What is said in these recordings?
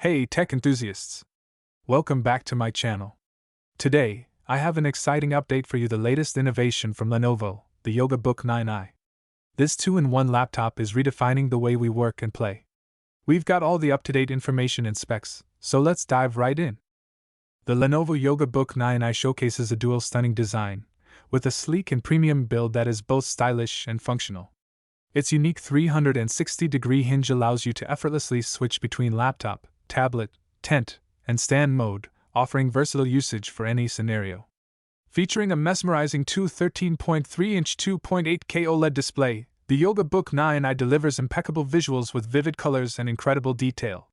Hey tech enthusiasts! Welcome back to my channel. Today, I have an exciting update for you, the latest innovation from Lenovo, the YogaBook 9i. This 2-in-1 laptop is redefining the way we work and play. We've got all the up-to-date information and specs, so let's dive right in. The Lenovo YogaBook 9i showcases a dual stunning design, with a sleek and premium build that is both stylish and functional. Its unique 360-degree hinge allows you to effortlessly switch between laptop, tablet, tent, and stand mode, offering versatile usage for any scenario. Featuring a mesmerizing 13.3-inch 2.8K OLED display, the YogaBook 9i delivers impeccable visuals with vivid colors and incredible detail.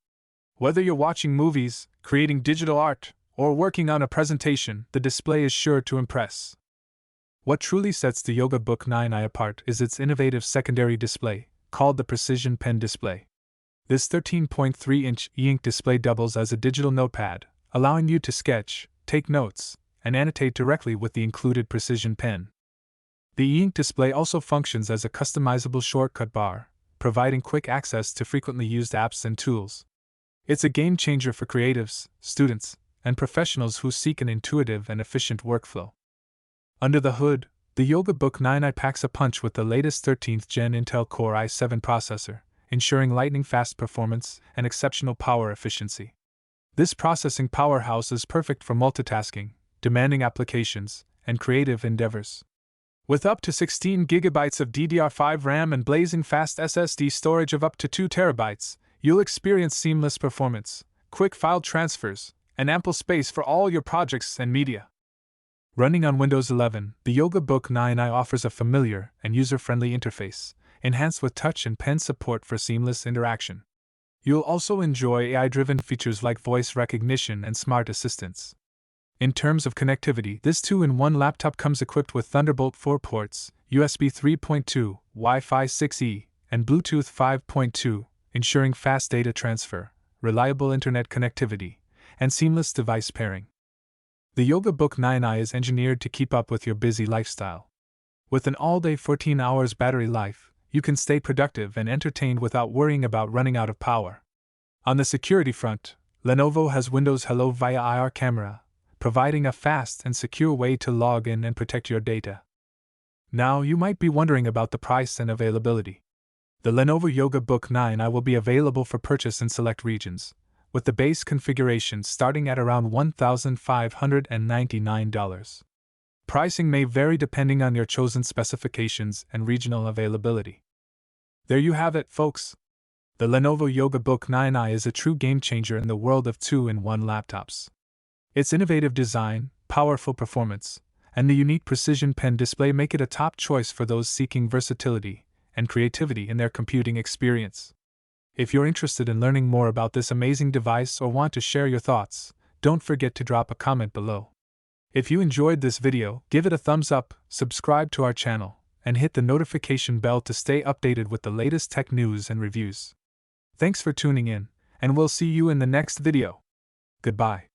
Whether you're watching movies, creating digital art, or working on a presentation, the display is sure to impress. What truly sets the YogaBook 9i apart is its innovative secondary display, called the Precision Pen Display. This 13.3-inch e-ink display doubles as a digital notepad, allowing you to sketch, take notes, and annotate directly with the included Precision Pen. The e-ink display also functions as a customizable shortcut bar, providing quick access to frequently used apps and tools. It's a game changer for creatives, students, and professionals who seek an intuitive and efficient workflow. Under the hood, the YogaBook 9i packs a punch with the latest 13th Gen Intel Core i7 processor, ensuring lightning-fast performance and exceptional power efficiency. This processing powerhouse is perfect for multitasking, demanding applications, and creative endeavors. With up to 16 GB of DDR5 RAM and blazing fast SSD storage of up to 2 TB, you'll experience seamless performance, quick file transfers, and ample space for all your projects and media. Running on Windows 11, the YogaBook 9i offers a familiar and user-friendly interface, enhanced with touch and pen support for seamless interaction. You'll also enjoy AI-driven features like voice recognition and smart assistants. In terms of connectivity, this 2-in-1 laptop comes equipped with Thunderbolt 4 ports, USB 3.2, Wi-Fi 6E, and Bluetooth 5.2, ensuring fast data transfer, reliable internet connectivity, and seamless device pairing. The YogaBook 9i is engineered to keep up with your busy lifestyle. With an all-day 14 hours battery life, you can stay productive and entertained without worrying about running out of power. On the security front, Lenovo has Windows Hello via IR camera, providing a fast and secure way to log in and protect your data. Now, you might be wondering about the price and availability. The Lenovo YogaBook 9i will be available for purchase in select regions, with the base configuration starting at around $1,599. Pricing may vary depending on your chosen specifications and regional availability. There you have it, folks. The Lenovo YogaBook 9i is a true game changer in the world of 2-in-1 laptops. Its innovative design, powerful performance, and the unique Precision Pen display make it a top choice for those seeking versatility and creativity in their computing experience. If you're interested in learning more about this amazing device or want to share your thoughts, don't forget to drop a comment below. If you enjoyed this video, give it a thumbs up, subscribe to our channel, and hit the notification bell to stay updated with the latest tech news and reviews. Thanks for tuning in, and we'll see you in the next video. Goodbye.